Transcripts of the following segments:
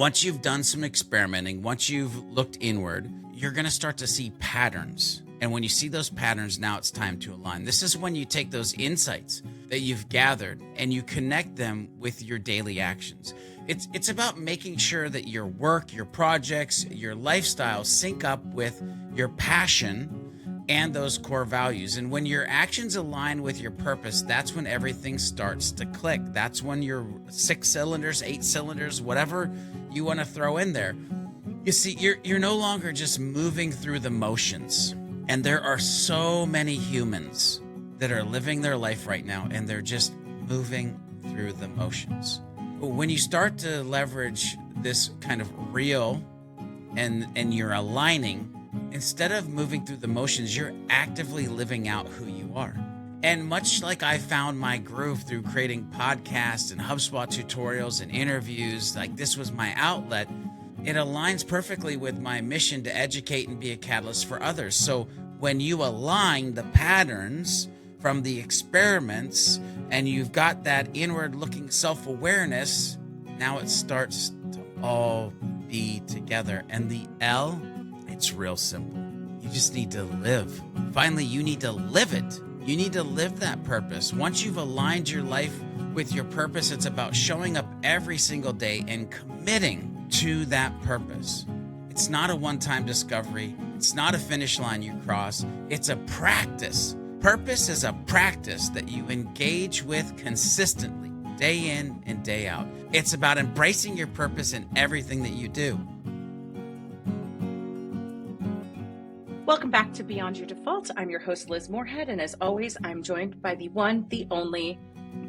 Once you've done some experimenting, once you've looked inward, you're going to start to see patterns. And when you see those patterns, now it's time to align. This is when you take those insights that you've gathered and you connect them with your daily actions. It's about making sure that your work, your projects, your lifestyle sync up with your passion and those core values. And when your actions align with your purpose, that's when everything starts to click. That's when your 6 cylinders, 8 cylinders, whatever you want to throw in there. You see, you're no longer just moving through the motions. And there are so many humans that are living their life right now, and they're just moving through the motions. When you start to leverage this kind of real and you're aligning, instead of moving through the motions, you're actively living out who you are. And much like I found my groove through creating podcasts and HubSpot tutorials and interviews, like this was my outlet, it aligns perfectly with my mission to educate and be a catalyst for others. So when you align the patterns from the experiments and you've got that inward looking self-awareness, now it starts to all be together. And the L, it's real simple. You just need to live. Finally, you need to live it. You need to live that purpose. Once you've aligned your life with your purpose, it's about showing up every single day and committing to that purpose. It's not a one-time discovery. It's not a finish line you cross. It's a practice. Purpose is a practice that you engage with consistently, day in and day out. It's about embracing your purpose in everything that you do. Welcome back to Beyond Your Default. I'm your host, Liz Moorhead, and as always, I'm joined by the one, the only,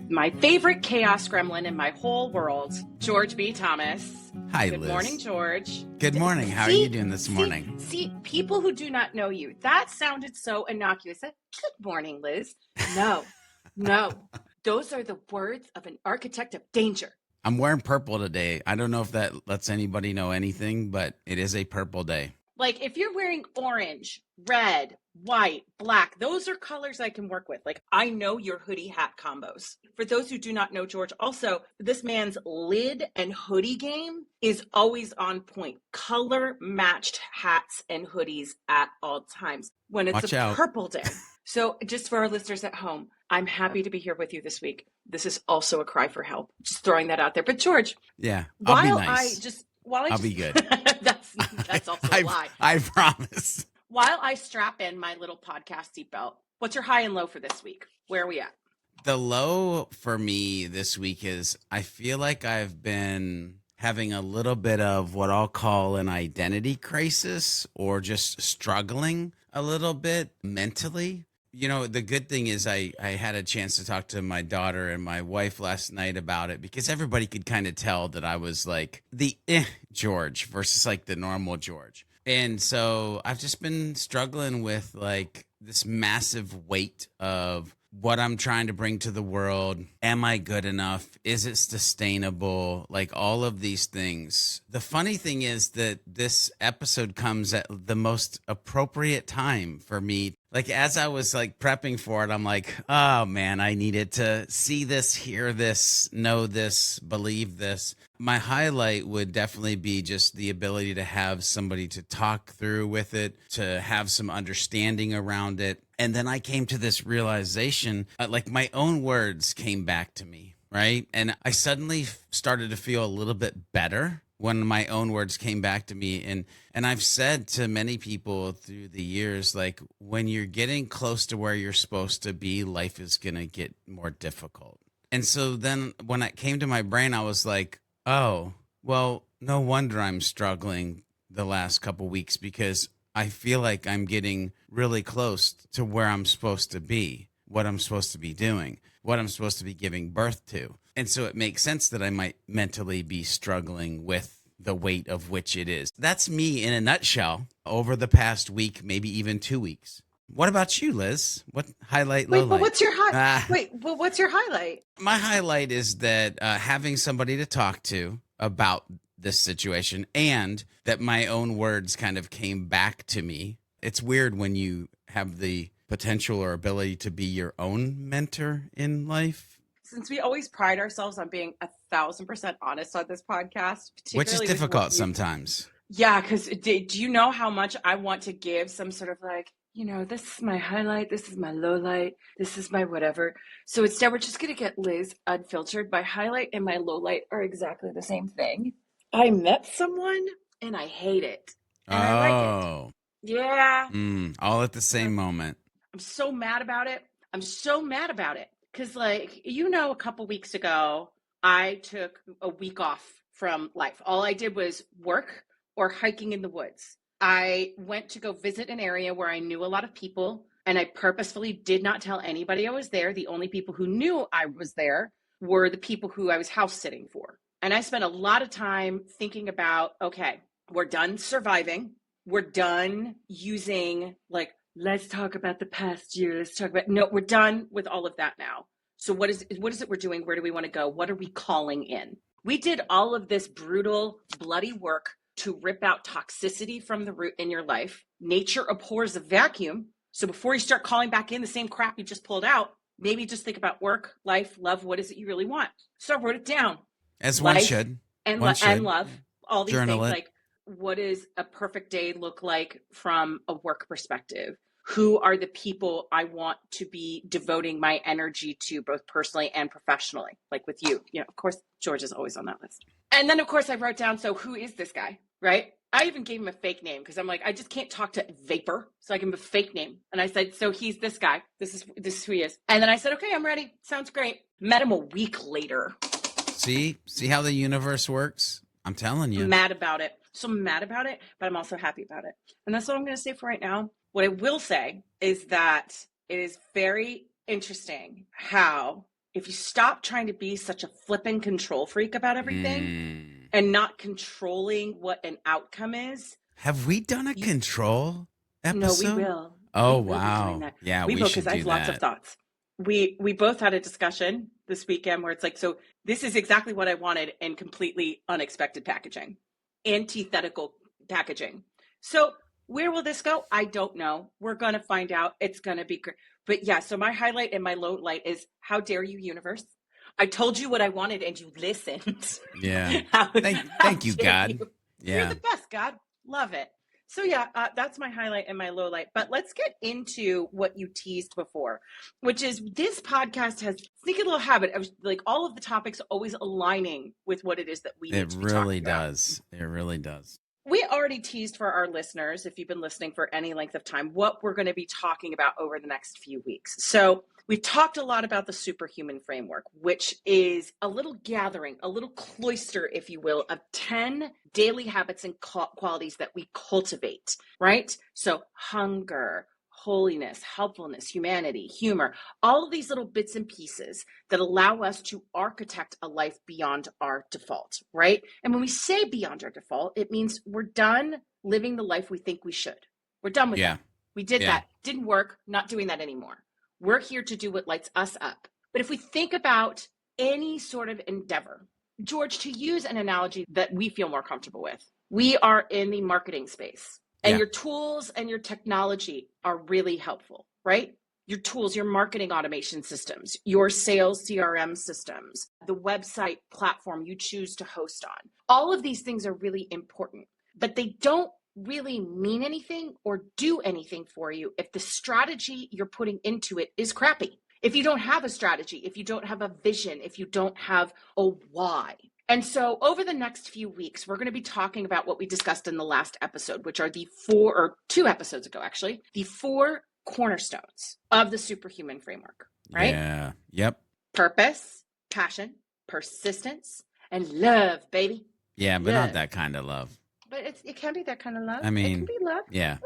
my favorite chaos gremlin in my whole world, George B. Thomas. Hi, Good Liz. morning, George. Good morning. How are you doing this morning? See, people who do not know you, that sounded so innocuous. Good morning, Liz. No. Those are the words of an architect of danger. I'm wearing purple today. I don't know if that lets anybody know anything, but it is a purple day. Like if you're wearing orange, red, white, black, those are colors I can work with. Like I know your hoodie hat combos. For those who do not know George, also this man's lid and hoodie game is always on point. Color matched hats and hoodies at all times when it's Watch a out. purple day. So just for our listeners at home, I'm happy to be here with you this week. This is also a cry for help. Just throwing that out there. But George, yeah, I'll be nice. I'll be good. that's also a lie. I promise. While I strap in my little podcast seatbelt, what's your high and low for this week? Where are we at? The low for me this week is I feel like I've been having a little bit of what I'll call an identity crisis, or just struggling a little bit mentally. You know, the good thing is I had a chance to talk to my daughter and my wife last night about it, because everybody could kind of tell that I was like the George versus like the normal George. And so I've just been struggling with like this massive weight of what I'm trying to bring to the world. Am I good enough? Is it sustainable? Like all of these things. The funny thing is that this episode comes at the most appropriate time for me. Like as I was like prepping for it, I'm like, oh man, I needed to see this, hear this, know this, believe this. My highlight would definitely be just the ability to have somebody to talk through with it, to have some understanding around it. And then I came to this realization, like my own words came back to me, right? And I suddenly started to feel a little bit better when my own words came back to me. And I've said to many people through the years, like when you're getting close to where you're supposed to be, life is going to get more difficult. And so then when it came to my brain, I was like, oh, well, no wonder I'm struggling the last couple weeks, because I feel like I'm getting really close to where I'm supposed to be, what I'm supposed to be doing, what I'm supposed to be giving birth to. And so it makes sense that I might mentally be struggling with the weight of which it is. That's me in a nutshell over the past week, maybe even 2 weeks. What about you, Liz? What highlight, lowlight? Wait, but what's your what's your highlight? My highlight is that having somebody to talk to about this situation, and that my own words kind of came back to me. It's weird when you have the potential or ability to be your own mentor in life. since we always pride ourselves on being 1,000% honest on this podcast, Which is particularly with difficult sometimes. Yeah, because do you know how much I want to give some sort of like, this is my highlight, this is my low light, this is my whatever. So instead, we're just going to get Liz unfiltered. My highlight and my low light are exactly the same thing. I met someone and I hate it. And I like it. Yeah. All at the same moment. I'm so mad about it. I'm so mad about it. Because, a couple weeks ago, I took a week off from life. All I did was work or hiking in the woods. I went to go visit an area where I knew a lot of people, and I purposefully did not tell anybody I was there. The only people who knew I was there were the people who I was house sitting for. And I spent a lot of time thinking about, okay, we're done surviving. We're done using let's talk about the past year. No, we're done with all of that now. So what is it we're doing? Where do we want to go? What are we calling in? We did all of this brutal, bloody work to rip out toxicity from the root in your life. Nature abhors a vacuum. So before you start calling back in the same crap you just pulled out, maybe just think about work, life, love. What is it you really want? So I wrote it down. As one should. And love. All these Journal things. it. What does a perfect day look like from a work perspective? Who are the people I want to be devoting my energy to, both personally and professionally? Like with you, of course, George is always on that list. And then, of course, I wrote down, so who is this guy, right? I even gave him a fake name because I'm like, I just can't talk to vapor. So I gave him a fake name. And I said, so he's this guy. This is who he is. And then I said, okay, I'm ready. Sounds great. Met him a week later. See how the universe works? I'm telling you. I'm mad about it. So I'm mad about it, but I'm also happy about it. And that's what I'm going to say for right now. What I will say is that it is very interesting how if you stop trying to be such a flippin' control freak about everything and not controlling what an outcome is. Have we done a control episode? No, we will. Oh, we will wow. Yeah, we will, should because I have lots of thoughts. We both had a discussion this weekend where it's like, so this is exactly what I wanted in completely unexpected packaging, antithetical packaging. So where will this go? I don't know. We're going to find out. It's going to be great. But yeah, so my highlight and my low light is, how dare you, universe? I told you what I wanted and you listened. Yeah. Thank you, God. Yeah. You're the best, God. Love it. So yeah, that's my highlight and my low light. But let's get into what you teased before, which is this podcast has a sneaky little habit of all of the topics always aligning with what it is that we need to be talking about. It really does. We already teased for our listeners, if you've been listening for any length of time, what we're going to be talking about over the next few weeks. So we've talked a lot about the Superhuman Framework, which is a little gathering, a little cloister, if you will, of 10 daily habits and qualities that we cultivate, right? So hunger, holiness, helpfulness, humanity, humor, all of these little bits and pieces that allow us to architect a life beyond our default, right? And when we say beyond our default, it means we're done living the life we think we should. We're done with that. We did that. Didn't work. Not doing that anymore. We're here to do what lights us up. But if we think about any sort of endeavor, George, to use an analogy that we feel more comfortable with, we are in the marketing space. And your tools and your technology are really helpful, right? Your tools, your marketing automation systems, your sales CRM systems, the website platform you choose to host on. All of these things are really important, but they don't really mean anything or do anything for you if the strategy you're putting into it is crappy. If you don't have a strategy, if you don't have a vision, if you don't have a why. And so over the next few weeks, we're going to be talking about what we discussed in the last episode, which are the 2 episodes ago, actually, the 4 cornerstones of the Superhuman Framework, right? Yeah. Yep. Purpose, passion, persistence, and love, baby. Yeah, but not that kind of love. But it can be that kind of love. I mean, it can be love. Yeah.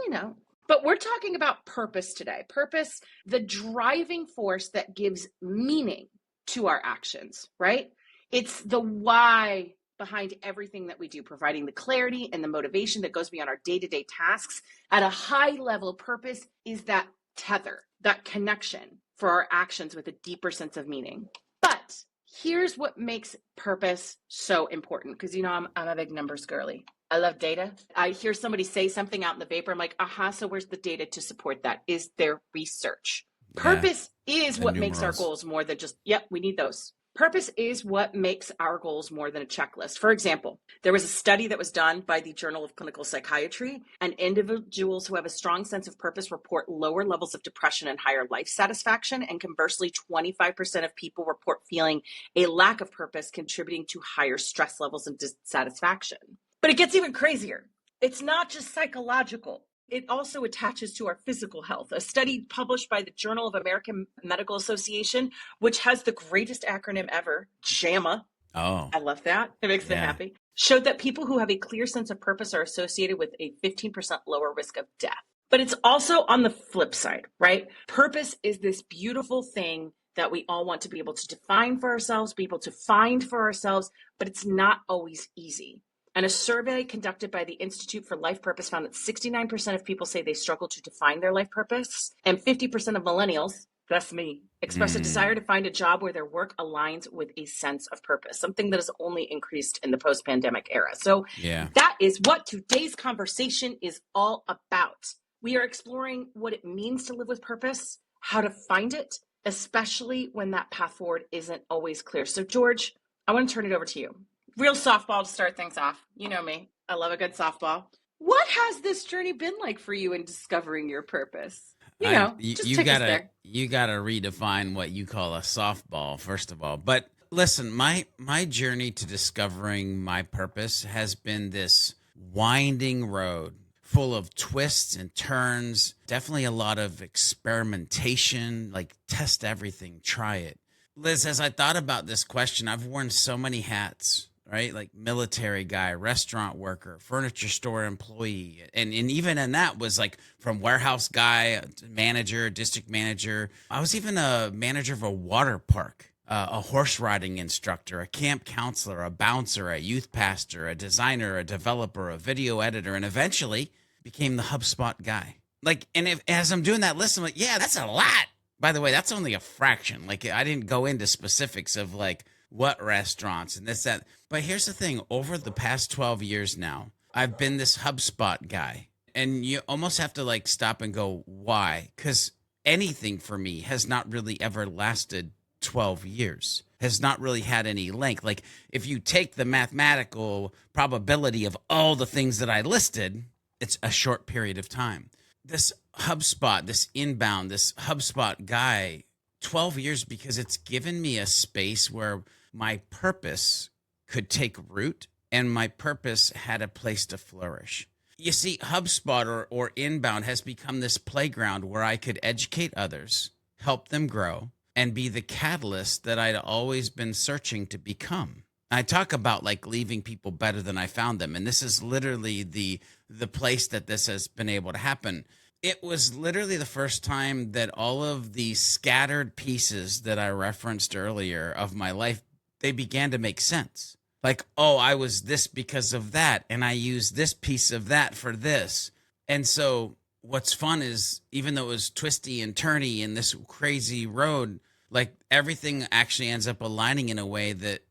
But we're talking about purpose today. Purpose, the driving force that gives meaning to our actions, right? It's the why behind everything that we do, providing the clarity and the motivation that goes beyond our day-to-day tasks. At a high level, purpose is that tether, that connection for our actions with a deeper sense of meaning. But here's what makes purpose so important, because I'm a big numbers girly. I love data. I hear somebody say something out in the vapor. I'm like, so where's the data to support that? Is there research? Yeah. Purpose is The what makes our numerals. goals more than just, yep, we need those. Purpose is what makes our goals more than a checklist. For example, there was a study that was done by the Journal of Clinical Psychiatry, and individuals who have a strong sense of purpose report lower levels of depression and higher life satisfaction. And conversely, 25% of people report feeling a lack of purpose, contributing to higher stress levels and dissatisfaction. But it gets even crazier. It's not just psychological. It also attaches to our physical health. A study published by the Journal of American Medical Association, which has the greatest acronym ever, JAMA. Oh, I love that. It makes me yeah. happy. Showed that people who have a clear sense of purpose are associated with a 15% lower risk of death. But it's also on the flip side, right? Purpose is this beautiful thing that we all want to be able to define for ourselves, be able to find for ourselves, but it's not always easy. And a survey conducted by the Institute for Life Purpose found that 69% of people say they struggle to define their life purpose, and 50% of millennials, that's me, express a desire to find a job where their work aligns with a sense of purpose, something that has only increased in the post-pandemic era. So Yeah. that is what today's conversation is all about. We are exploring what it means to live with purpose, how to find it, especially when that path forward isn't always clear. So George, I want to turn it over to you. Real softball to start things off. You know me. I love a good softball. What has this journey been like for you in discovering your purpose? Just take us there. You gotta redefine what you call a softball, first of all. But listen, my journey to discovering my purpose has been this winding road full of twists and turns, definitely a lot of experimentation, like test everything, try it. Liz, as I thought about this question, I've worn so many hats, right? Like military guy, restaurant worker, furniture store employee. And even in that was like from warehouse guy, manager, district manager. I was even a manager of a water park, a horse riding instructor, a camp counselor, a bouncer, a youth pastor, a designer, a developer, a video editor, and eventually became the HubSpot guy. Like, and as I'm doing that list, I'm like, yeah, that's a lot. By the way, that's only a fraction. Like, I didn't go into specifics of like what restaurants and this, that. But here's the thing, over the past 12 years now, I've been this HubSpot guy. And you almost have to like stop and go, why? Because anything for me has not really ever lasted 12 years, has not really had any length. Like, if you take the mathematical probability of all the things that I listed, it's a short period of time. This HubSpot, this inbound, this HubSpot guy, 12 years, because it's given me a space where my purpose could take root and my purpose had a place to flourish. You see, HubSpot or inbound has become this playground where I could educate others, help them grow, and be the catalyst that I'd always been searching to become. I talk about like leaving people better than I found them. And this is literally the place that this has been able to happen. It was literally the first time that all of the scattered pieces that I referenced earlier of my life, they began to make sense. Like, oh, I was this because of that, and I used this piece of that for this. And so what's fun is, even though it was twisty and turny in this crazy road, like everything actually ends up aligning in a way that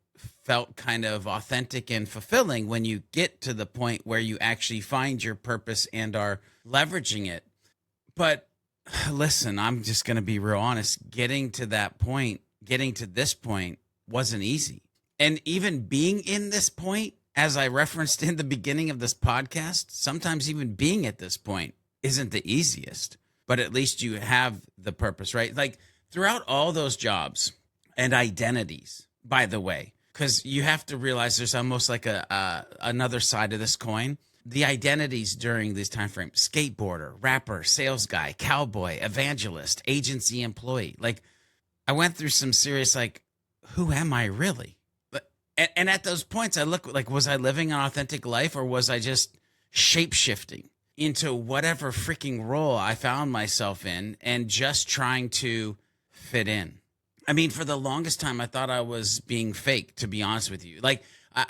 felt kind of authentic and fulfilling when you get to the point where you actually find your purpose and are leveraging it. But listen, I'm just going to be real honest. Getting to this point wasn't easy. And even being in this point, as I referenced in the beginning of this podcast, sometimes even being at this point isn't the easiest, but at least you have the purpose, right? Like throughout all those jobs and identities, by the way, because you have to realize there's almost like another side of this coin. The identities during this time frame: skateboarder, rapper, sales guy, cowboy, evangelist, agency employee. Like I went through some serious, like, who am I really? And at those points I look like, was I living an authentic life, or was I just shape shifting into whatever freaking role I found myself in and just trying to fit in? I mean, for the longest time, I thought I was being fake, to be honest with you. Like,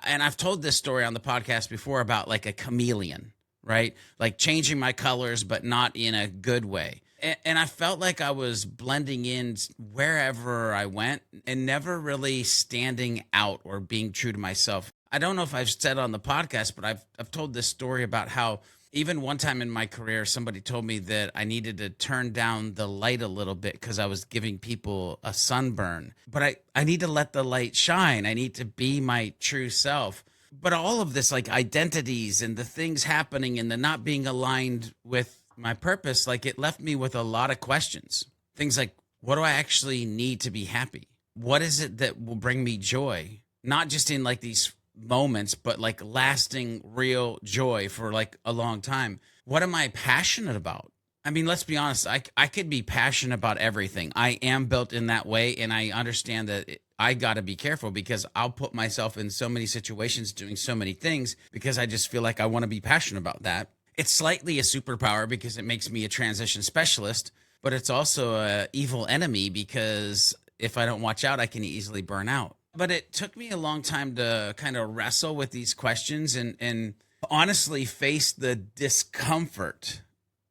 and I've told this story on the podcast before about like a chameleon, right? Like changing my colors, but not in a good way. And I felt like I was blending in wherever I went and never really standing out or being true to myself. I don't know if I've said on the podcast, but I've told this story about how Even one time in my career, somebody told me that I needed to turn down the light a little bit because I was giving people a sunburn. But I need to let the light shine. I need to be my true self. But all of this, like identities and the things happening and the not being aligned with my purpose, like it left me with a lot of questions. Things like, what do I actually need to be happy? What is it that will bring me joy? Not just in like these moments, but like lasting real joy for like a long time. What am I passionate about? I mean, let's be honest. I could be passionate about everything. I am built in that way. And I understand that I got to be careful because I'll put myself in so many situations doing so many things because I just feel like I want to be passionate about that. It's slightly a superpower because it makes me a transition specialist, but it's also a evil enemy because if I don't watch out, I can easily burn out. But it took me a long time to kind of wrestle with these questions and honestly face the discomfort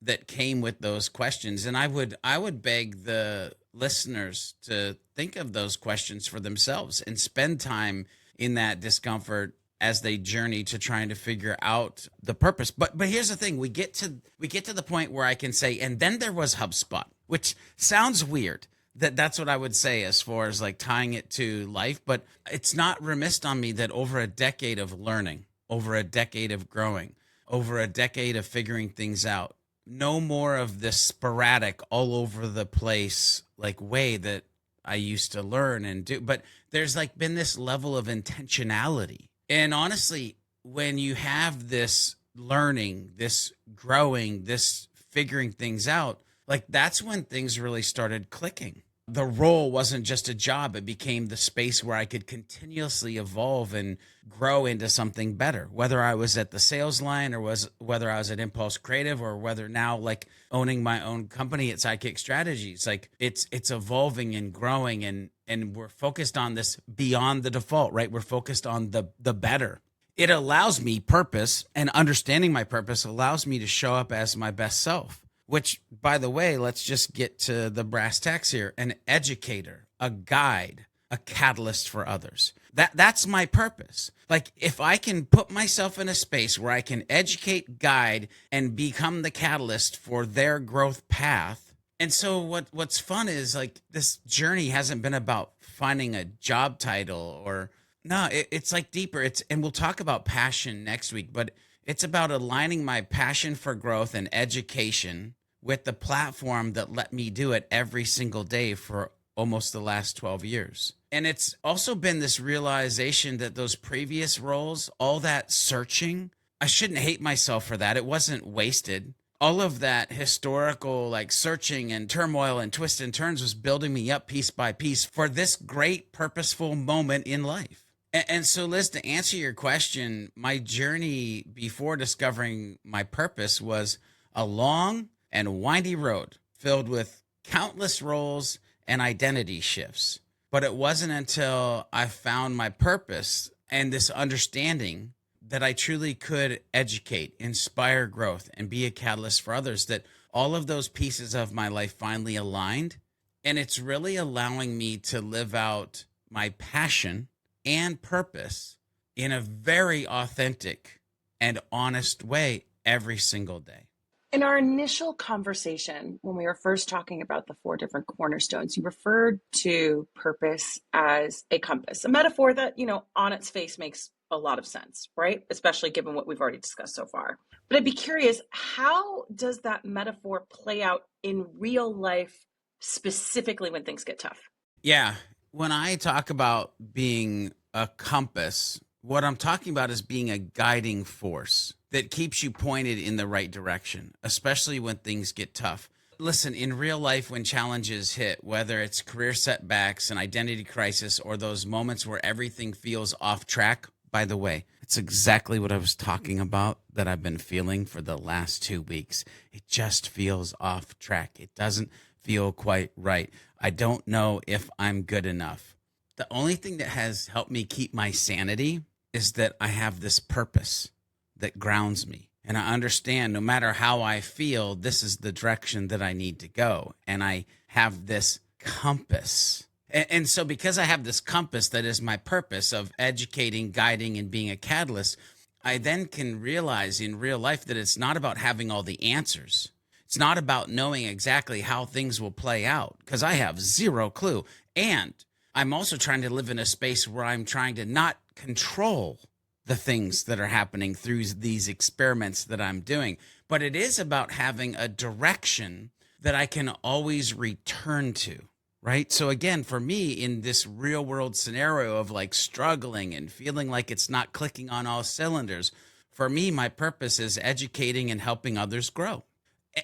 that came with those questions. And I would beg the listeners to think of those questions for themselves and spend time in that discomfort as they journey to trying to figure out the purpose. But here's the thing, we get to the point where I can say, and then there was HubSpot, which sounds weird. That's what I would say as far as like tying it to life. But it's not remiss on me that over a decade of learning, over a decade of growing, over a decade of figuring things out, no more of this sporadic all over the place like way that I used to learn and do. But there's like been this level of intentionality. And honestly, when you have this learning, this growing, this figuring things out, like that's when things really started clicking. The role wasn't just a job. It became the space where I could continuously evolve and grow into something better, whether I was at the sales line or whether I was at Impulse Creative or whether now like owning my own company at Sidekick Strategies. Like it's evolving and growing and we're focused on this beyond the default, right? We're focused on the better. It allows me purpose, and understanding my purpose allows me to show up as my best self. Which, by the way, let's just get to the brass tacks here. An educator, a guide, a catalyst for others. That's my purpose. Like if I can put myself in a space where I can educate, guide, and become the catalyst for their growth path. And so what's fun is like this journey hasn't been about finding a job title or no, it's like deeper. And we'll talk about passion next week, but it's about aligning my passion for growth and education with the platform that let me do it every single day for almost the last 12 years. And it's also been this realization that those previous roles, all that searching, I shouldn't hate myself for that. It wasn't wasted. All of that historical like searching and turmoil and twists and turns was building me up piece by piece for this great purposeful moment in life. And so, Liz, to answer your question, my journey before discovering my purpose was a long and windy road filled with countless roles and identity shifts. But it wasn't until I found my purpose and this understanding that I truly could educate, inspire growth, and be a catalyst for others that all of those pieces of my life finally aligned. And it's really allowing me to live out my passion and purpose in a very authentic and honest way every single day. In our initial conversation, when we were first talking about the 4 different cornerstones, you referred to purpose as a compass, a metaphor that, on its face makes a lot of sense, right? Especially given what we've already discussed so far. But I'd be curious, how does that metaphor play out in real life, specifically when things get tough? Yeah. When I talk about being a compass, what I'm talking about is being a guiding force that keeps you pointed in the right direction, especially when things get tough. Listen, in real life, when challenges hit, whether it's career setbacks, an identity crisis, or those moments where everything feels off track, by the way, it's exactly what I was talking about that I've been feeling for the last 2 weeks. It just feels off track. It doesn't feel quite right. I don't know if I'm good enough. The only thing that has helped me keep my sanity is that I have this purpose that grounds me. And I understand no matter how I feel, this is the direction that I need to go. And I have this compass. And so because I have this compass that is my purpose of educating, guiding, and being a catalyst, I then can realize in real life that it's not about having all the answers. It's not about knowing exactly how things will play out because I have zero clue. And I'm also trying to live in a space where I'm trying to not control the things that are happening through these experiments that I'm doing. But it is about having a direction that I can always return to. Right. So again, for me in this real world scenario of like struggling and feeling like it's not clicking on all cylinders, for me, my purpose is educating and helping others grow.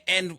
And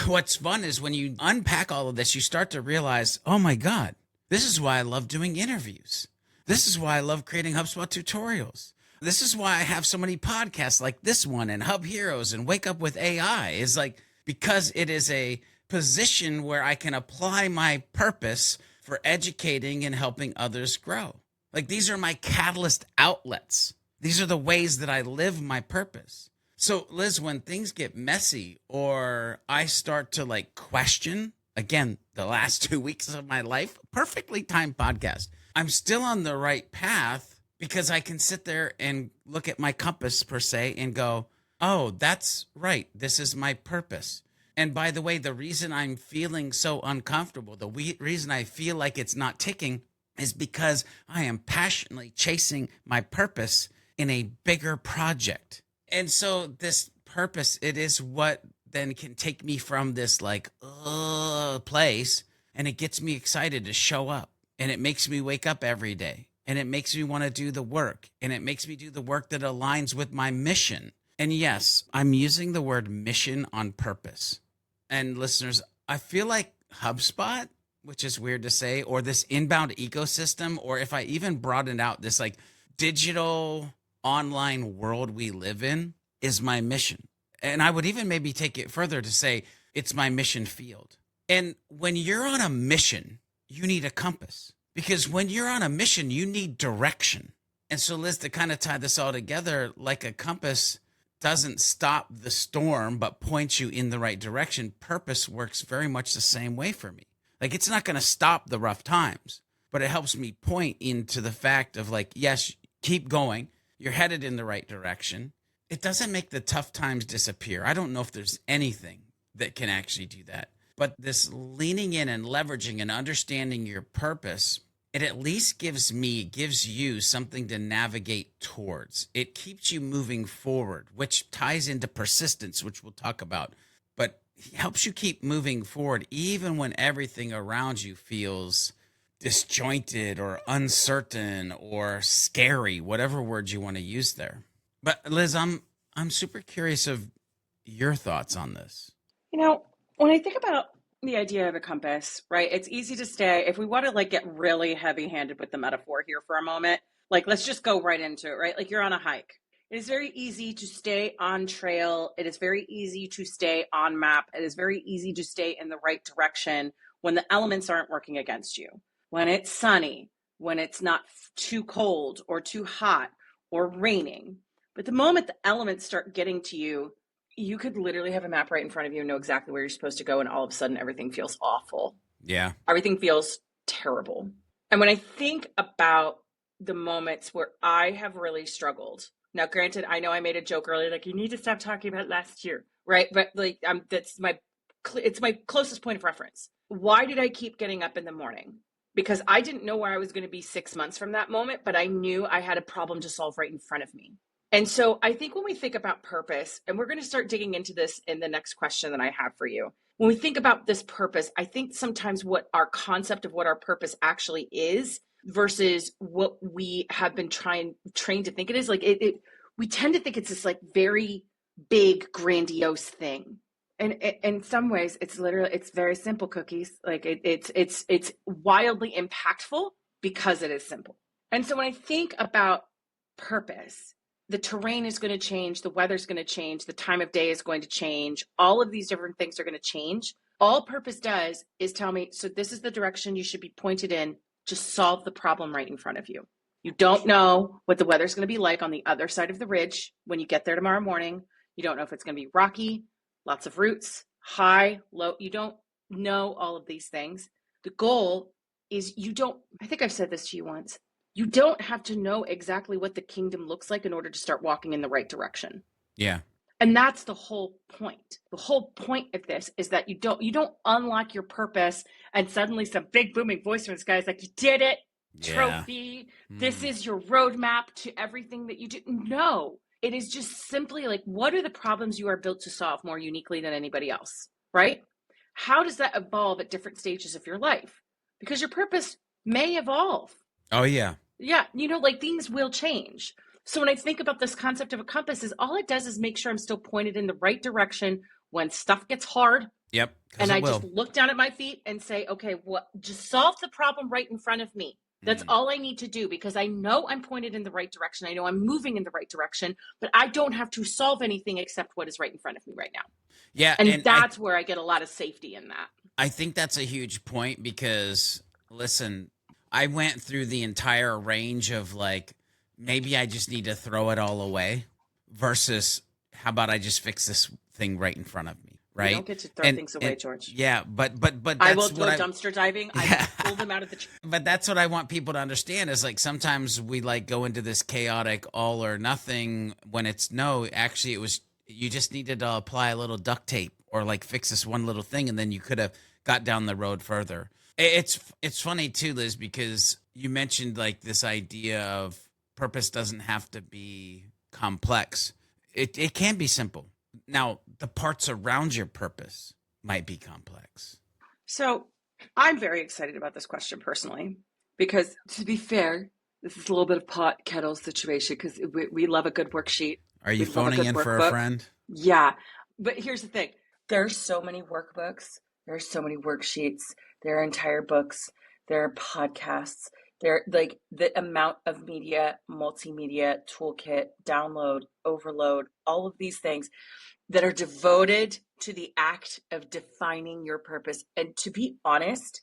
what's fun is when you unpack all of this, you start to realize, oh my God, this is why I love doing interviews. This is why I love creating HubSpot tutorials. This is why I have so many podcasts like this one and Hub Heroes and Wake Up with AI is like, because it is a position where I can apply my purpose for educating and helping others grow. Like these are my catalyst outlets. These are the ways that I live my purpose. So Liz, when things get messy or I start to like question, again, the last 2 weeks of my life, perfectly timed podcast, I'm still on the right path because I can sit there and look at my compass per se and go, oh, that's right. This is my purpose. And by the way, the reason I'm feeling so uncomfortable, the reason I feel like it's not ticking is because I am passionately chasing my purpose in a bigger project. And so this purpose, it is what then can take me from this like place, and it gets me excited to show up, and it makes me wake up every day, and it makes me want to do the work, and it makes me do the work that aligns with my mission. And yes, I'm using the word mission on purpose. And listeners, I feel like HubSpot, which is weird to say, or this inbound ecosystem, or if I even broaden out this like digital online world we live in is my mission. And I would even maybe take it further to say it's my mission field. And when you're on a mission, you need a compass because when you're on a mission, you need direction. And so Liz, to kind of tie this all together, like a compass doesn't stop the storm, but points you in the right direction. Purpose works very much the same way for me. Like it's not going to stop the rough times, but it helps me point into the fact of like, yes, keep going. You're headed in the right direction. It doesn't make the tough times disappear. I don't know if there's anything that can actually do that, but this leaning in and leveraging and understanding your purpose, it at least gives you something to navigate towards. It keeps you moving forward, which ties into persistence, which we'll talk about, but helps you keep moving forward even when everything around you feels disjointed or uncertain or scary, whatever words you want to use there. But Liz, I'm super curious of your thoughts on this. You know, when I think about the idea of a compass, right? It's easy to stay. If we want to like get really heavy-handed with the metaphor here for a moment, like let's just go right into it, right? Like you're on a hike. It is very easy to stay on trail. It is very easy to stay on map. It is very easy to stay in the right direction when the elements aren't working against you. When it's sunny, when it's not too cold or too hot or raining. But the moment the elements start getting to you, you could literally have a map right in front of you and know exactly where you're supposed to go. And all of a sudden, everything feels awful. Yeah. Everything feels terrible. And when I think about the moments where I have really struggled, now, granted, I know I made a joke earlier, like you need to stop talking about last year, right? But like, it's my closest point of reference. Why did I keep getting up in the morning? Because I didn't know where I was going to be 6 months from that moment, but I knew I had a problem to solve right in front of me. And so I think when we think about purpose, and we're going to start digging into this in the next question that I have for you. When we think about this purpose, I think sometimes what our concept of what our purpose actually is versus what we have been trained to think it is, like we tend to think it's this like very big, grandiose thing. And in some ways, it's very simple, cookies. Like it's wildly impactful because it is simple. And so when I think about purpose, the terrain is going to change, the weather's going to change, the time of day is going to change, all of these different things are going to change. All purpose does is tell me, so this is the direction you should be pointed in to solve the problem right in front of you. You don't know what the weather's going to be like on the other side of the ridge when you get there tomorrow morning. You don't know if it's going to be rocky, lots of roots, high, low. You don't know all of these things. The goal is I think I've said this to you once, You don't have to know exactly what the kingdom looks like in order to start walking in the right direction. Yeah. And that's the whole point. The whole point of this is that you don't unlock your purpose and suddenly some big booming voice from the sky is like, you did it, Yeah. trophy. This is your roadmap to everything that you do. No, it is just simply like, what are the problems you are built to solve more uniquely than anybody else, right? How does that evolve at different stages of your life? Because your purpose may evolve. Oh, yeah. Yeah, like things will change. So when I think about this concept of a compass, is all it does is make sure I'm still pointed in the right direction when stuff gets hard. Yep. And I just look down at my feet and say, okay, just solve the problem right in front of me. That's all I need to do, because I know I'm pointed in the right direction. I know I'm moving in the right direction, but I don't have to solve anything except what is right in front of me right now. Yeah. And that's where I get a lot of safety in that. I think that's a huge point because, listen, I went through the entire range of like, maybe I just need to throw it all away versus how about I just fix this thing right in front of me. Right. You don't get to throw things away, George. Yeah, but that's I will go dumpster diving. I will pull them out of the But that's what I want people to understand is like sometimes we like go into this chaotic all or nothing when it's no, actually it was you just needed to apply a little duct tape or like fix this one little thing and then you could have got down the road further. It's funny too, Liz, because you mentioned like this idea of purpose doesn't have to be complex. It can be simple. Now, the parts around your purpose might be complex. So I'm very excited about this question personally, because to be fair, this is a little bit of pot kettle situation because we love a good worksheet. Are you phoning in for a friend? Yeah. But here's the thing. There's so many workbooks. There are so many worksheets. There are entire books. There are podcasts. There, like the amount of media, multimedia, toolkit, download, overload, all of these things that are devoted to the act of defining your purpose. And to be honest,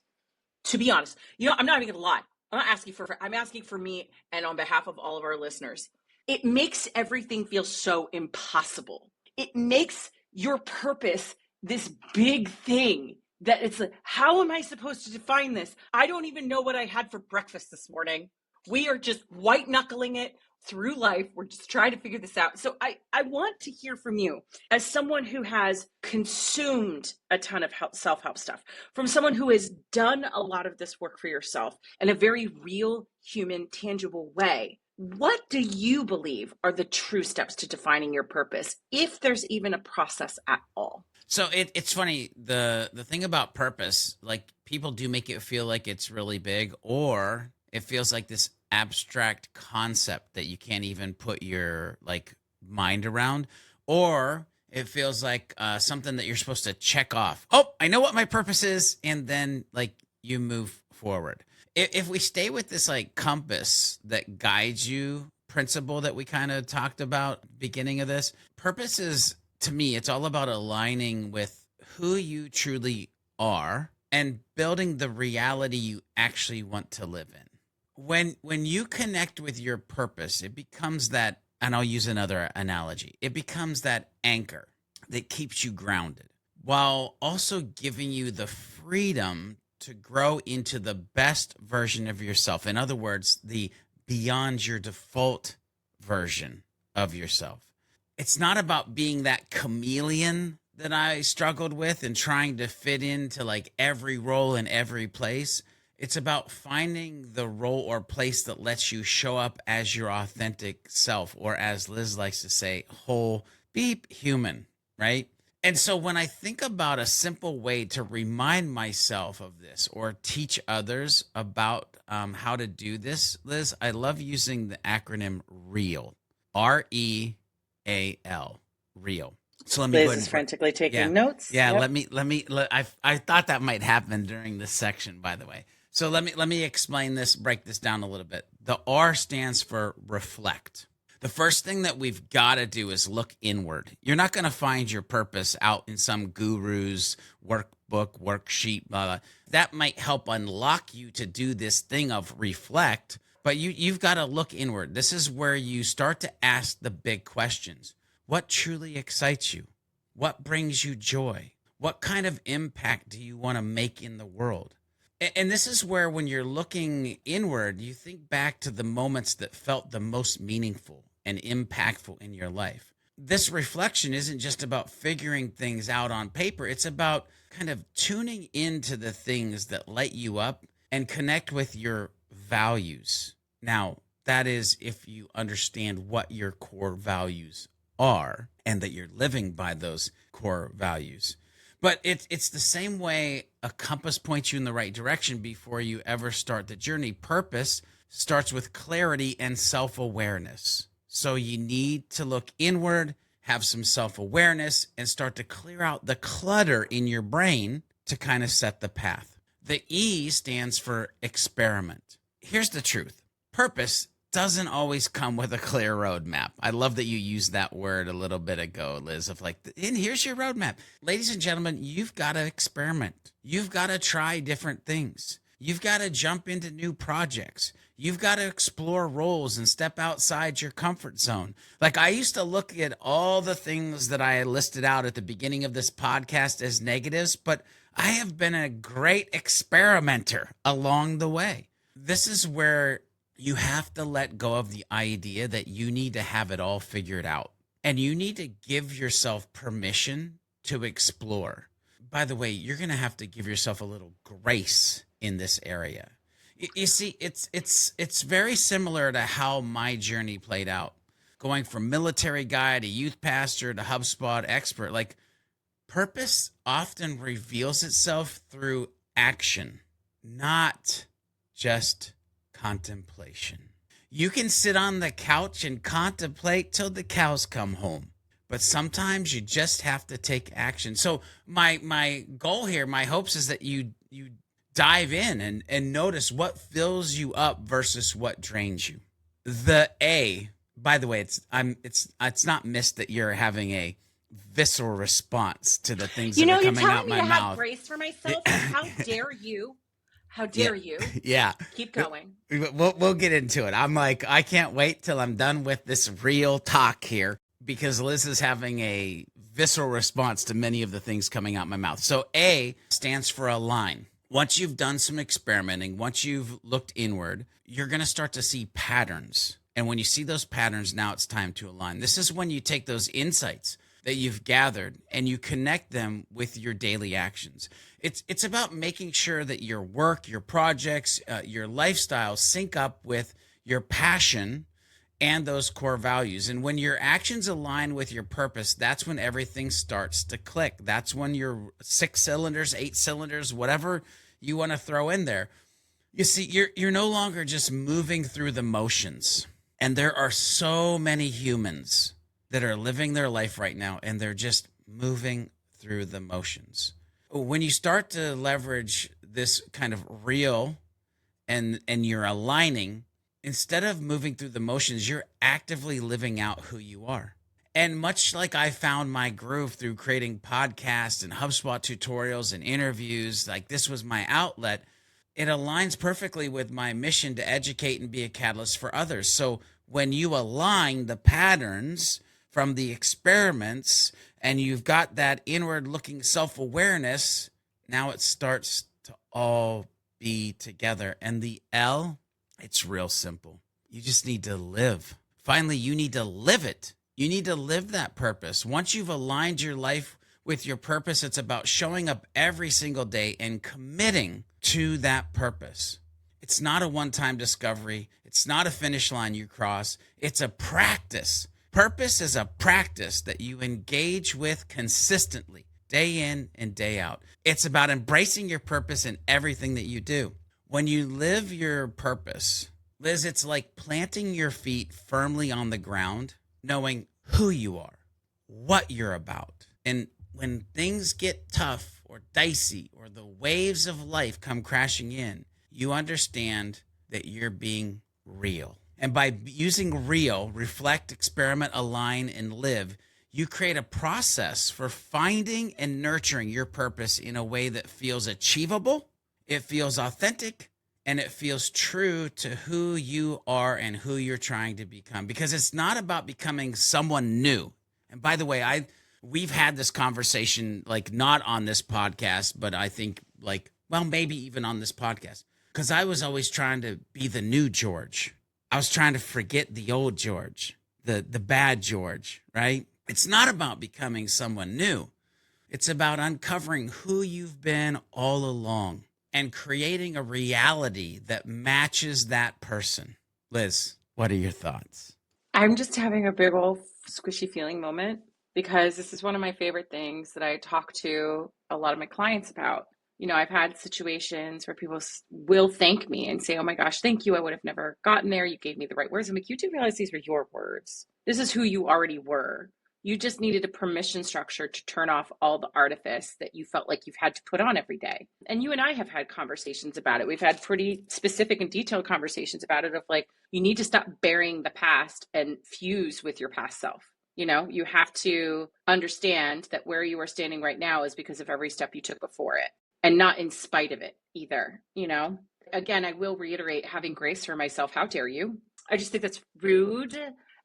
I'm not even gonna lie. I'm asking for me and on behalf of all of our listeners. It makes everything feel so impossible. It makes your purpose this big thing that it's like, how am I supposed to define this? I don't even know what I had for breakfast this morning. We are just white knuckling it through life. We're just trying to figure this out. So I want to hear from you as someone who has consumed a ton of self-help stuff, from someone who has done a lot of this work for yourself in a very real, human, tangible way. What do you believe are the true steps to defining your purpose, if there's even a process at all? So it's funny, the thing about purpose, like people do make it feel like it's really big, or it feels like this abstract concept that you can't even put your like mind around, or it feels like something that you're supposed to check off. Oh, I know what my purpose is, and then like you move forward. If we stay with this like compass that guides you principle that we kind of talked about beginning of this, purpose is, to me, it's all about aligning with who you truly are and building the reality you actually want to live in. When you connect with your purpose, it becomes that, and I'll use another analogy, it becomes that anchor that keeps you grounded while also giving you the freedom to grow into the best version of yourself. In other words, the beyond your default version of yourself. It's not about being that chameleon that I struggled with and trying to fit into like every role in every place. It's about finding the role or place that lets you show up as your authentic self, or as Liz likes to say, whole beep human, right? And so when I think about a simple way to remind myself of this or teach others about how to do this, Liz, I love using the acronym REAL, REAL, real. So let me Liz is frantically taking notes. Yeah, yep. I thought that might happen during this section, by the way. So let me explain this, break this down a little bit. The R stands for reflect. The first thing that we've got to do is look inward. You're not going to find your purpose out in some guru's workbook, worksheet, blah, blah. That might help unlock you to do this thing of reflect, but you've got to look inward. This is where you start to ask the big questions. What truly excites you? What brings you joy? What kind of impact do you want to make in the world? And this is where, when you're looking inward, you think back to the moments that felt the most meaningful and impactful in your life. This reflection isn't just about figuring things out on paper, it's about kind of tuning into the things that light you up and connect with your values. Now, that is if you understand what your core values are and that you're living by those core values. But it's the same way a compass points you in the right direction before you ever start the journey. Purpose starts with clarity and self-awareness. So you need to look inward, have some self-awareness, and start to clear out the clutter in your brain to kind of set the path. The E stands for experiment. Here's the truth. Purpose doesn't always come with a clear roadmap. I love that you used that word a little bit ago, Liz, of like, and here's your roadmap. Ladies and gentlemen, you've got to experiment. You've got to try different things. You've got to jump into new projects. You've got to explore roles and step outside your comfort zone. Like, I used to look at all the things that I listed out at the beginning of this podcast as negatives, but I have been a great experimenter along the way. This is where you have to let go of the idea that you need to have it all figured out. And you need to give yourself permission to explore. By the way, you're going to have to give yourself a little grace in this area. You see, it's very similar to how my journey played out. Going from military guy to youth pastor to HubSpot expert. Like, purpose often reveals itself through action, not just contemplation. You can sit on the couch and contemplate till the cows come home, but sometimes you just have to take action. So my goal here, my hopes is that you dive in and notice what fills you up versus what drains you. The A, by the way, it's not missed that you're having a visceral response to the things that are coming out my mouth. You're telling me to have grace for myself. How dare you? How dare you? Yeah. Keep going. We'll get into it. I'm like, I can't wait till I'm done with this real talk here, because Liz is having a visceral response to many of the things coming out my mouth. So A stands for align. Once you've done some experimenting, once you've looked inward, you're going to start to see patterns. And when you see those patterns, now it's time to align. This is when you take those insights that you've gathered and you connect them with your daily actions. It's about making sure that your work, your projects, your lifestyle sync up with your passion and those core values. And when your actions align with your purpose, that's when everything starts to click. That's when your 6 cylinders, 8 cylinders, whatever you want to throw in there. You see, you're no longer just moving through the motions. And there are so many humans that are living their life right now, and they're just moving through the motions. When you start to leverage this kind of real and you're aligning, instead of moving through the motions, you're actively living out who you are. And much like I found my groove through creating podcasts and HubSpot tutorials and interviews, like this was my outlet, it aligns perfectly with my mission to educate and be a catalyst for others. So when you align the patterns from the experiments and you've got that inward looking self-awareness, now it starts to all be together. And the L, it's real simple. You just need to live. Finally, you need to live it. You need to live that purpose. Once you've aligned your life with your purpose, it's about showing up every single day and committing to that purpose. It's not a one-time discovery. It's not a finish line you cross. It's a practice. Purpose is a practice that you engage with consistently, day in and day out. It's about embracing your purpose in everything that you do. When you live your purpose, Liz, it's like planting your feet firmly on the ground, knowing who you are, what you're about. And when things get tough or dicey or the waves of life come crashing in, you understand that you're being real. And by using real, reflect, experiment, align, and live, you create a process for finding and nurturing your purpose in a way that feels achievable, it feels authentic, and it feels true to who you are and who you're trying to become. Because it's not about becoming someone new. And by the way, we've had this conversation, like not on this podcast, but I think like Well, maybe even on this podcast, because I was always trying to be the new George. I was trying to forget the old George, the bad George, right? It's not about becoming someone new. It's about uncovering who you've been all along and creating a reality that matches that person. Liz, what are your thoughts? I'm just having a big old squishy feeling moment because this is one of my favorite things that I talk to a lot of my clients about. You know, I've had situations where people will thank me and say, "Oh my gosh, thank you. I would have never gotten there. You gave me the right words." I'm like, "You do realize these were your words. This is who you already were. You just needed a permission structure to turn off all the artifice that you felt like you've had to put on every day." And you and I have had conversations about it. We've had pretty specific and detailed conversations about it of like, you need to stop burying the past and fuse with your past self. You know, you have to understand that where you are standing right now is because of every step you took before it and not in spite of it either. You know, again, I will reiterate having grace for myself. How dare you? I just think that's rude.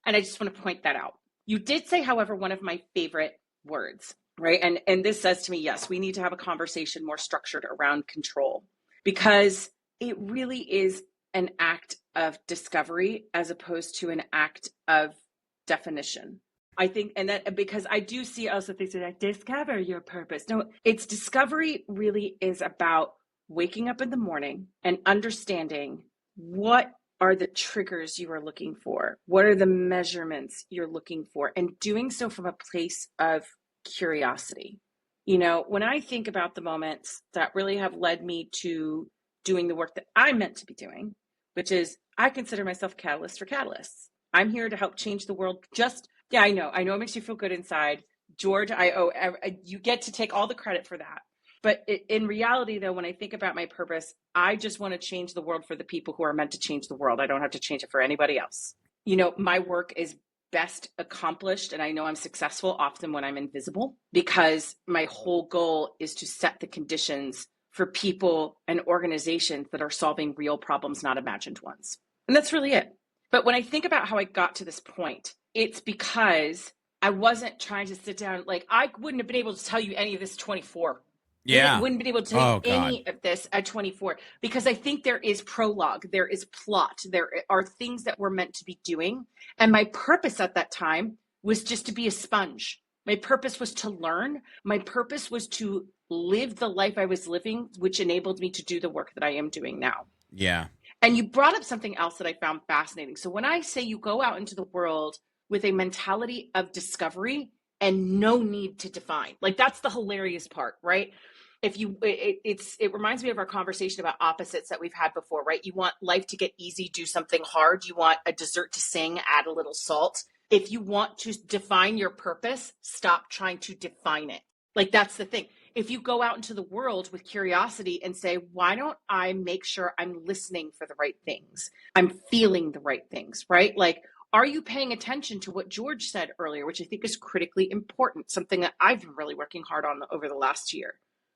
And I just want to point that out. You did say, however, one of my favorite words, right? And this says to me, yes, we need to have a conversation more structured around control because it really is an act of discovery as opposed to an act of definition. I think, and that because I do see also things like discover your purpose. No, it's discovery really is about waking up in the morning and understanding what are the triggers you are looking for? What are the measurements you're looking for? And doing so from a place of curiosity. You know, when I think about the moments that really have led me to doing the work that I'm meant to be doing, which is I consider myself a catalyst for catalysts. I'm here to help change the world. I know it makes you feel good inside. George, you get to take all the credit for that. But in reality, though, when I think about my purpose, I just want to change the world for the people who are meant to change the world. I don't have to change it for anybody else. You know, my work is best accomplished, and I know I'm successful often when I'm invisible because my whole goal is to set the conditions for people and organizations that are solving real problems, not imagined ones. And that's really it. But when I think about how I got to this point, it's because I wasn't trying to sit down. Like, I wouldn't have been able to tell you any of this 24. Yeah. Wouldn't be able to tell you any of this at 24 because I think there is prologue, there is plot, there are things that we're meant to be doing. And my purpose at that time was just to be a sponge. My purpose was to learn. My purpose was to live the life I was living, which enabled me to do the work that I am doing now. Yeah. And you brought up something else that I found fascinating. So when I say you go out into the world with a mentality of discovery and no need to define, like that's the hilarious part, right? It reminds me of our conversation about opposites that we've had before, right? You want life to get easy, do something hard. You want a dessert to sing, add a little salt. If you want to define your purpose, stop trying to define it. Like that's the thing. If you go out into the world with curiosity and say, why don't I make sure I'm listening for the right things? I'm feeling the right things, right? Like, are you paying attention to what George said earlier, which I think is critically important, something that I've been really working hard on over the last year?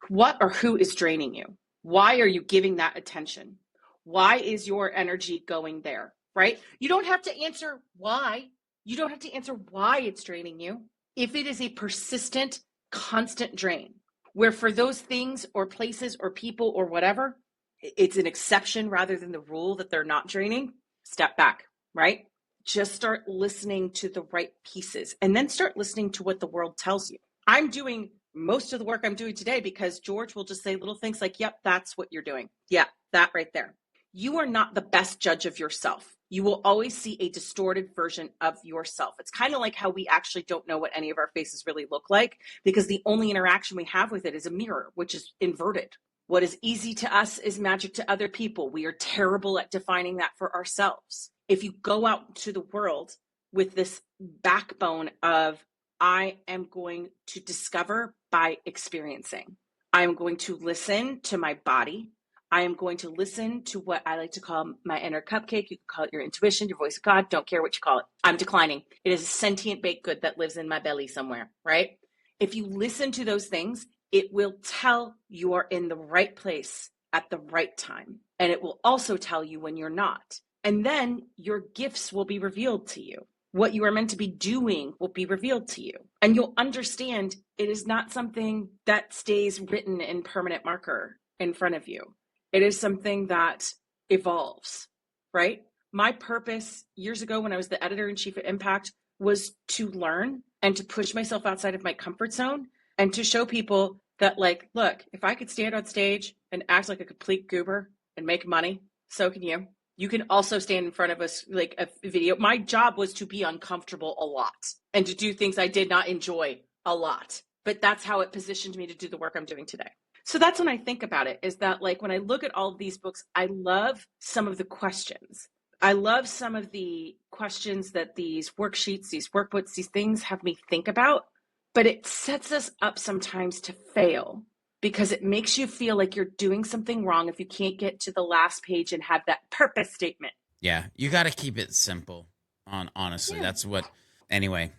What or who is draining you? Why are you giving that attention? Why is your energy going there, right? You don't have to answer why. You don't have to answer why it's draining you. If it is a persistent, constant drain, where for those things or places or people or whatever, it's an exception rather than the rule that they're not draining, step back, right? Just start listening to the right pieces and then start listening to what the world tells you. I'm doing most of the work I'm doing today because George will just say little things like, yep, that's what you're doing. Yeah, that right there. You are not the best judge of yourself. You will always see a distorted version of yourself. It's kind of like how we actually don't know what any of our faces really look like because the only interaction we have with it is a mirror, which is inverted. What is easy to us is magic to other people. We are terrible at defining that for ourselves. If you go out to the world with this backbone of, I am going to discover by experiencing. I am going to listen to my body. I am going to listen to what I like to call my inner cupcake. You can call it your intuition, your voice of God. Don't care what you call it. I'm declining. It is a sentient baked good that lives in my belly somewhere, right? If you listen to those things, it will tell you are in the right place at the right time. And it will also tell you when you're not. And then your gifts will be revealed to you. What you are meant to be doing will be revealed to you. And you'll understand it is not something that stays written in permanent marker. in front of you. It is something that evolves, right? My purpose years ago when I was the editor-in-chief at Impact was to learn and to push myself outside of my comfort zone and to show people that, like, look, if I could stand on stage and act like a complete goober and make money, so can you. You can also stand in front of us like a video. My job was to be uncomfortable a lot and to do things I did not enjoy a lot. But that's how it positioned me to do the work I'm doing today. So that's when I think about it, is that like when I look at all of these books, I love some of the questions. I love some of the questions that these worksheets, these workbooks, these things have me think about, but it sets us up sometimes to fail because it makes you feel like you're doing something wrong if you can't get to the last page and have that purpose statement. Yeah, you got to keep it simple. Honestly, that's what. Anyway,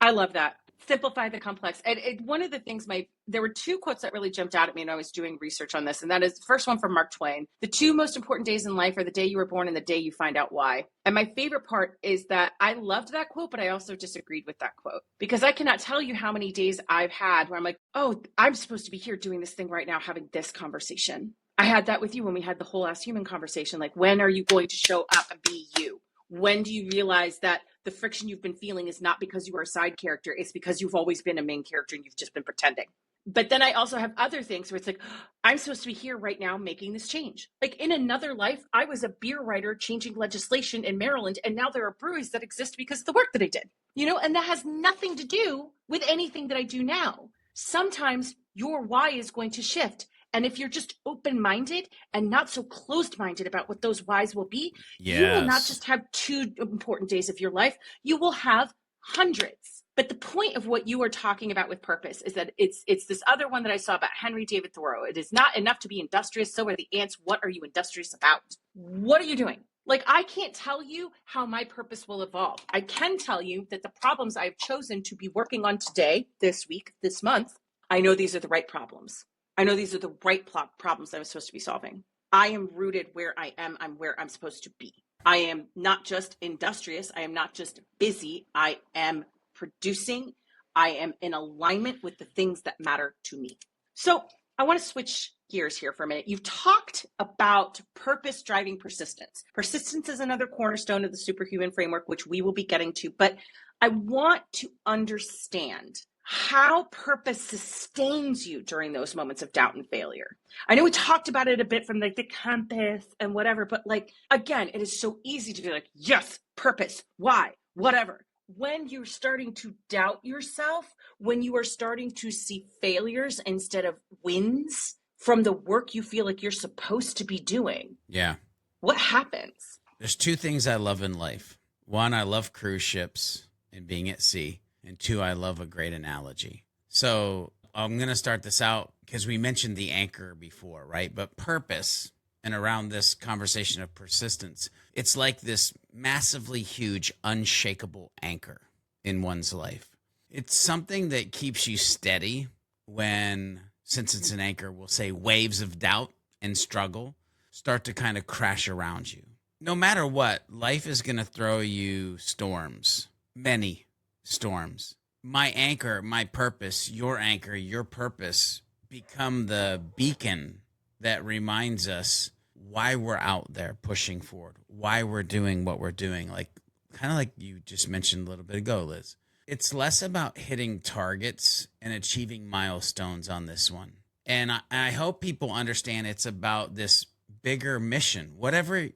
I love that. Simplify the complex. And one of the things, there were two quotes that really jumped out at me when I was doing research on this. And that is the first one from Mark Twain. The two most important days in life are the day you were born and the day you find out why. And my favorite part is that I loved that quote, but I also disagreed with that quote because I cannot tell you how many days I've had where I'm like, oh, I'm supposed to be here doing this thing right now, having this conversation. I had that with you when we had the whole Ask Human conversation. Like, when are you going to show up and be you? When do you realize that the friction you've been feeling is not because you are a side character, it's because you've always been a main character and you've just been pretending? But then I also have other things where it's like, I'm supposed to be here right now making this change. Like in another life, I was a beer writer changing legislation in Maryland, and now there are breweries that exist because of the work that I did, and that has nothing to do with anything that I do now. Sometimes your why is going to shift. And if you're just open-minded and not so closed-minded about what those whys will be, you will not just have 2 important days of your life, you will have hundreds. But the point of what you are talking about with purpose is that it's this other one that I saw about Henry David Thoreau. It is not enough to be industrious, so are the ants. What are you industrious about? What are you doing? Like, I can't tell you how my purpose will evolve. I can tell you that the problems I've chosen to be working on today, this week, this month, I know these are the right problems. I know these are the right problems that I'm supposed to be solving. I am rooted where I am. I'm where I'm supposed to be. I am not just industrious. I am not just busy. I am producing. I am in alignment with the things that matter to me. So I want to switch gears here for a minute. You've talked about purpose driving persistence. Persistence is another cornerstone of the Superhuman Framework, which we will be getting to. But I want to understand how purpose sustains you during those moments of doubt and failure. I know we talked about it a bit from like the compass and whatever, but like, again, it is so easy to be like, yes, purpose, why, whatever. When you're starting to doubt yourself, when you are starting to see failures instead of wins from the work you feel like you're supposed to be doing. Yeah. What happens? There's 2 things I love in life. 1, I love cruise ships and being at sea. And 2, I love a great analogy. So I'm going to start this out because we mentioned the anchor before, right? But purpose, and around this conversation of persistence, it's like this massively huge, unshakable anchor in one's life. It's something that keeps you steady when, since it's an anchor, we'll say waves of doubt and struggle start to kind of crash around you. No matter what, life is going to throw you storms, many storms. My anchor, my purpose, your anchor, your purpose become the beacon that reminds us why we're out there pushing forward, why we're doing what we're doing. Like, kind of like you just mentioned a little bit ago, Liz. It's less about hitting targets and achieving milestones on this one. And I hope people understand it's about this bigger mission. Whatever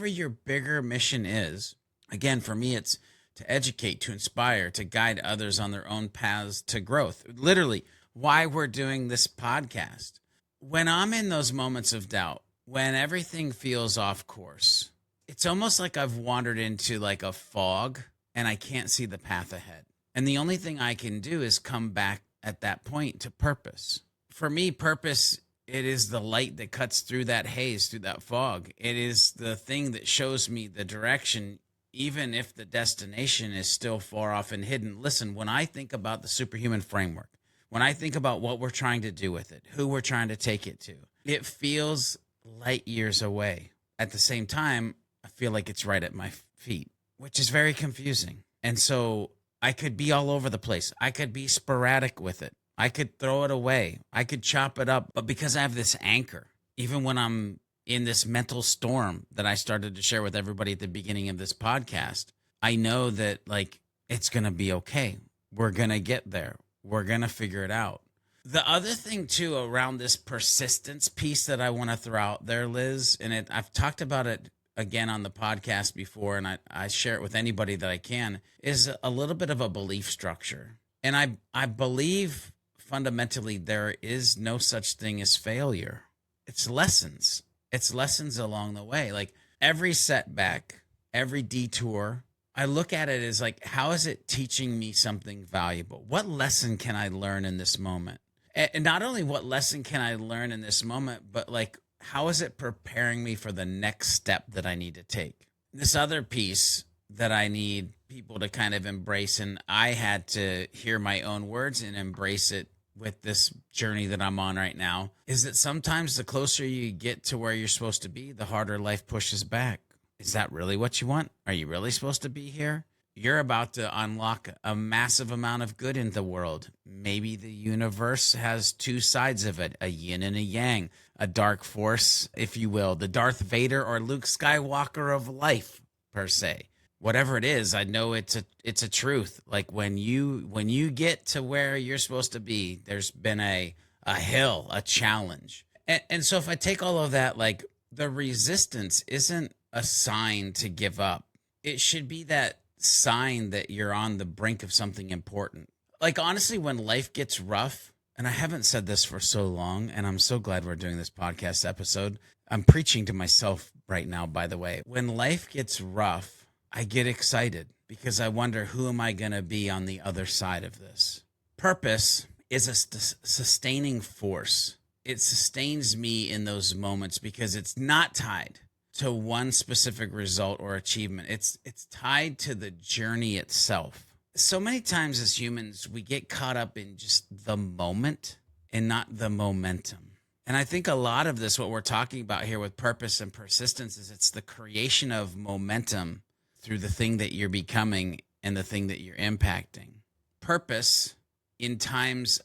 your bigger mission is, again, for me, it's to educate, to inspire, to guide others on their own paths to growth. Literally, why we're doing this podcast. When I'm in those moments of doubt, when everything feels off course, it's almost like I've wandered into like a fog and I can't see the path ahead. And the only thing I can do is come back at that point to purpose. For me, purpose, it is the light that cuts through that haze, through that fog. It is the thing that shows me the direction, even if the destination is still far off and hidden. Listen, when I think about the Superhuman Framework, when I think about what we're trying to do with it, who we're trying to take it to, it feels light years away. At the same time, I feel like it's right at my feet, which is very confusing. And so I could be all over the place. I could be sporadic with it. I could throw it away. I could chop it up. But because I have this anchor, even when I'm in this mental storm that I started to share with everybody at the beginning of this podcast, I know that like it's going to be okay. We're going to get there. We're going to figure it out. The other thing too around this persistence piece that I want to throw out there, Liz, and I've talked about it again on the podcast before, and I share it with anybody that I can, is a little bit of a belief structure. And I believe fundamentally there is no such thing as failure. It's lessons. It's lessons along the way. Like every setback, every detour, I look at it as like, how is it teaching me something valuable? What lesson can I learn in this moment? And not only what lesson can I learn in this moment, but like, how is it preparing me for the next step that I need to take? This other piece that I need people to kind of embrace, and I had to hear my own words and embrace it with this journey that I'm on right now, is that sometimes the closer you get to where you're supposed to be, the harder life pushes back. Is that really what you want? Are you really supposed to be here? You're about to unlock a massive amount of good in the world. Maybe the universe has two sides of it, a yin and a yang, a dark force, if you will, the Darth Vader or Luke Skywalker of life, per se. Whatever it is, I know it's a truth. Like when you get to where you're supposed to be, there's been a hill, a challenge. And so if I take all of that, like the resistance isn't a sign to give up. It should be that sign that you're on the brink of something important. Like honestly, when life gets rough, and I haven't said this for so long, and I'm so glad we're doing this podcast episode. I'm preaching to myself right now, by the way. When life gets rough, I get excited because I wonder, who am I going to be on the other side of this? Purpose is a sustaining force. It sustains me in those moments because it's not tied to one specific result or achievement. It's tied to the journey itself. So many times as humans, we get caught up in just the moment and not the momentum. And I think a lot of this, what we're talking about here with purpose and persistence, is it's the creation of momentum through the thing that you're becoming and the thing that you're impacting. Purpose in times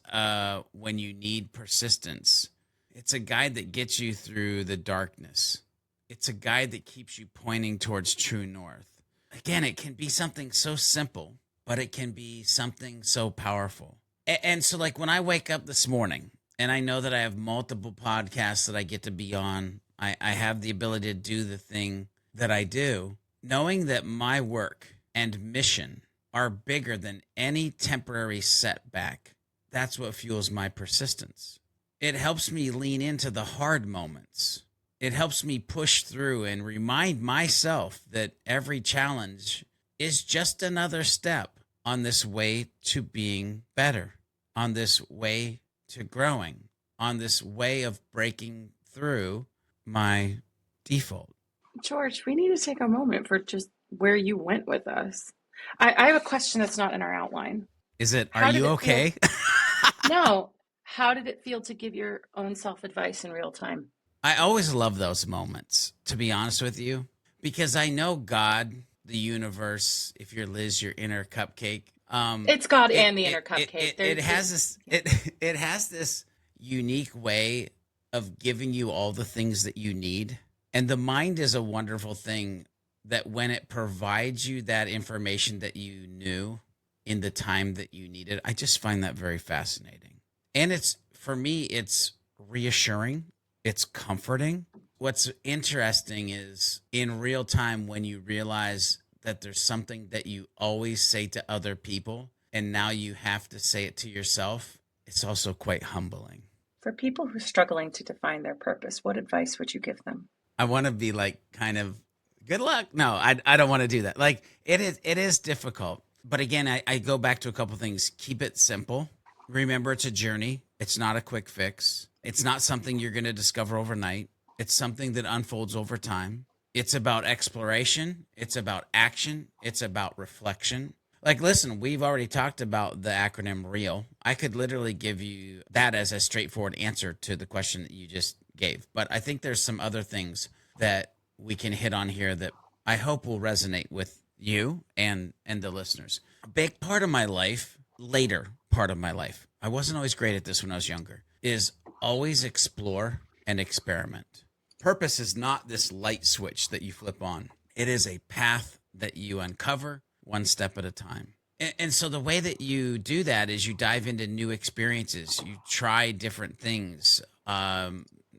when you need persistence, it's a guide that gets you through the darkness. It's a guide that keeps you pointing towards true north. Again, it can be something so simple, but it can be something so powerful. And so like when I wake up this morning and I know that I have multiple podcasts that I get to be on, I have the ability to do the thing that I do, knowing that my work and mission are bigger than any temporary setback, that's what fuels my persistence. It helps me lean into the hard moments. It helps me push through and remind myself that every challenge is just another step on this way to being better, on this way to growing, on this way of breaking through my default. George, we need to take a moment for just where you went with us. I have a question that's not in our outline. Is it, are you okay? No. How did it feel to give your own self-advice in real time? I always love those moments, to be honest with you, because I know God, the universe, if you're Liz, your inner cupcake. It's God and the inner cupcake. It has this unique way of giving you all the things that you need. And the mind is a wonderful thing that when it provides you that information that you knew in the time that you needed, I just find that very fascinating. And it's, for me, it's reassuring. It's comforting. What's interesting is in real time when you realize that there's something that you always say to other people and now you have to say it to yourself, it's also quite humbling. For people who are struggling to define their purpose, what advice would you give them? I want to be like kind of good luck. No, I don't want to do that. Like it is difficult. But again, I go back to a couple things. Keep it simple. Remember, it's a journey. It's not a quick fix. It's not something you're going to discover overnight. It's something that unfolds over time. It's about exploration. It's about action. It's about reflection. Like, listen, we've already talked about the acronym REAL. I could literally give you that as a straightforward answer to the question that you just gave. But I think there's some other things that we can hit on here that I hope will resonate with you and the listeners. A big part of my life, later part of my life, I wasn't always great at this when I was younger, is always explore and experiment. Purpose is not this light switch that you flip on. It is a path that you uncover one step at a time. And so the way that you do that is you dive into new experiences. You try different things,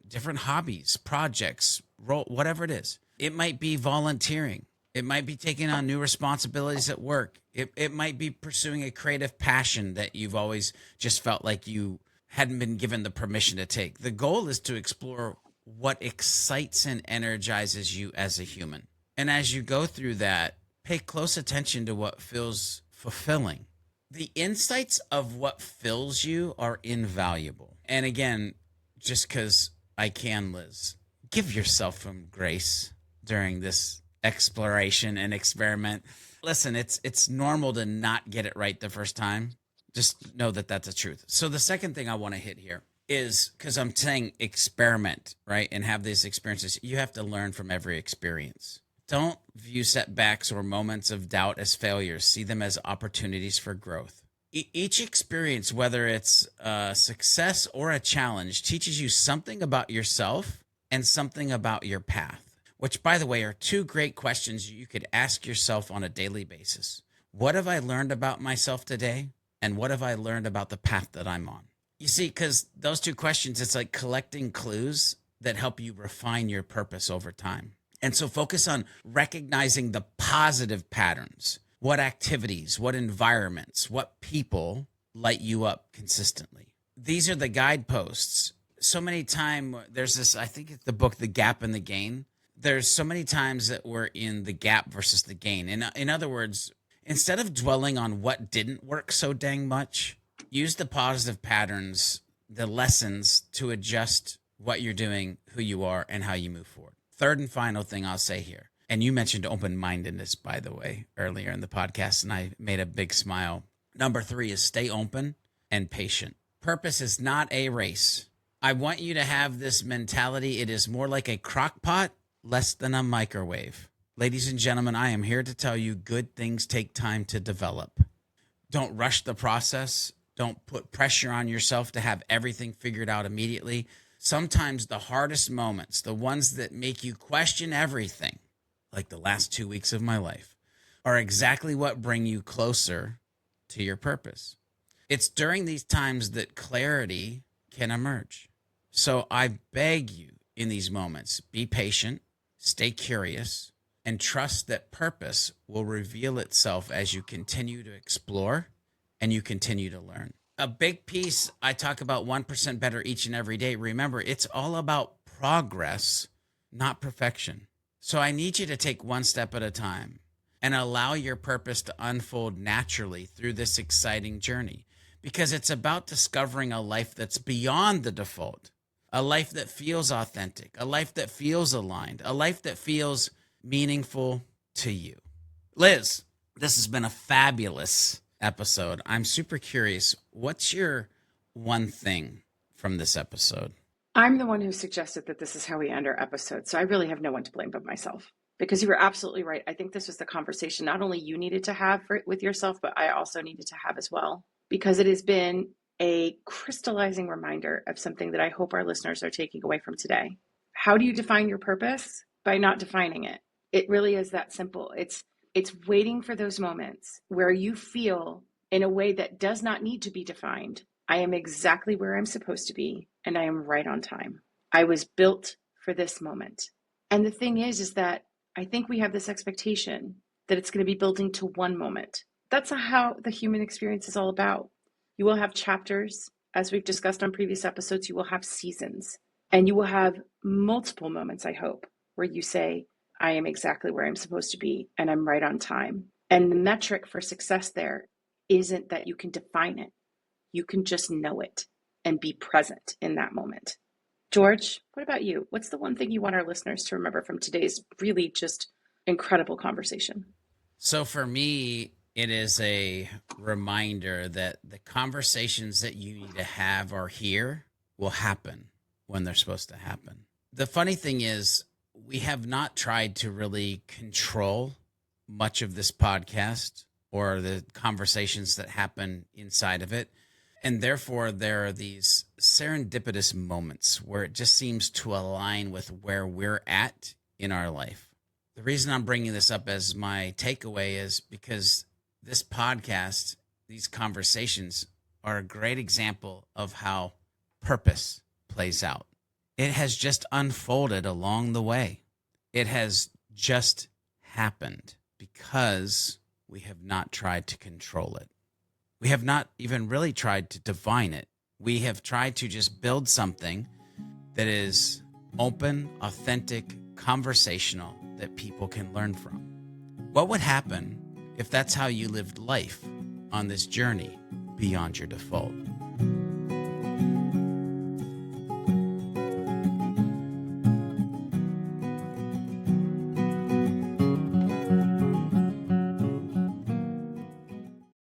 different hobbies, projects, whatever it is. It might be volunteering. It might be taking on new responsibilities at work. It might be pursuing a creative passion that you've always just felt like you hadn't been given the permission to take. The goal is to explore what excites and energizes you as a human. And as you go through that, pay close attention to what feels fulfilling. The insights of what fills you are invaluable. And again, just because I can, Liz, give yourself some grace during this exploration and experiment. Listen, it's normal to not get it right the first time. Just know that that's the truth. So the second thing I want to hit here is, because I'm saying experiment, right? And have these experiences. You have to learn from every experience. Don't view setbacks or moments of doubt as failures. See them as opportunities for growth. Each experience, whether it's a success or a challenge, teaches you something about yourself and something about your path, which, by the way, are two great questions you could ask yourself on a daily basis. What have I learned about myself today? And what have I learned about the path that I'm on? You see, because those two questions, it's like collecting clues that help you refine your purpose over time. And so focus on recognizing the positive patterns. What activities, what environments, what people light you up consistently? These are the guideposts. So many times, there's this, I think it's the book, The Gap and the Gain. There's so many times that we're in the gap versus the gain. In other words, instead of dwelling on what didn't work so dang much, use the positive patterns, the lessons to adjust what you're doing, who you are, and how you move forward. Third and final thing I'll say here, and you mentioned open-mindedness, by the way, earlier in the podcast, and I made a big smile. Number 3 is stay open and patient. Purpose is not a race. I want you to have this mentality. It is more like a crock pot, less than a microwave. Ladies and gentlemen, I am here to tell you good things take time to develop. Don't rush the process. Don't put pressure on yourself to have everything figured out immediately. Sometimes the hardest moments, the ones that make you question everything, like the last 2 weeks of my life, are exactly what bring you closer to your purpose. It's during these times that clarity can emerge. So I beg you in these moments, be patient, stay curious, and trust that purpose will reveal itself as you continue to explore and you continue to learn. A big piece, I talk about 1% better each and every day. Remember, it's all about progress, not perfection. So I need you to take one step at a time and allow your purpose to unfold naturally through this exciting journey, because it's about discovering a life that's beyond the default, a life that feels authentic, a life that feels aligned, a life that feels meaningful to you. Liz, this has been a fabulous episode. I'm super curious. What's your one thing from this episode? I'm the one who suggested that this is how we end our episode, so I really have no one to blame but myself, because you were absolutely right. I think this was the conversation not only you needed to have with yourself, but I also needed to have as well, because it has been a crystallizing reminder of something that I hope our listeners are taking away from today. How do you define your purpose? By not defining it. It really is that simple. It's waiting for those moments where you feel, in a way that does not need to be defined, I am exactly where I'm supposed to be, and I am right on time. I was built for this moment. And the thing is that I think we have this expectation that it's going to be building to one moment. That's not how the human experience is all about. You will have chapters, as we've discussed on previous episodes. You will have seasons, and you will have multiple moments, I hope, where you say, I am exactly where I'm supposed to be, and I'm right on time. And the metric for success there isn't that you can define it. You can just know it and be present in that moment. George, what about you? What's the one thing you want our listeners to remember from today's really just incredible conversation? So for me, it is a reminder that the conversations that you need to have or hear will happen when they're supposed to happen. The funny thing is, we have not tried to really control much of this podcast or the conversations that happen inside of it. And therefore, there are these serendipitous moments where it just seems to align with where we're at in our life. The reason I'm bringing this up as my takeaway is because this podcast, these conversations, are a great example of how purpose plays out. It has just unfolded along the way. It has just happened because we have not tried to control it. We have not even really tried to define it. We have tried to just build something that is open, authentic, conversational, that people can learn from. What would happen if that's how you lived life on this journey beyond your default?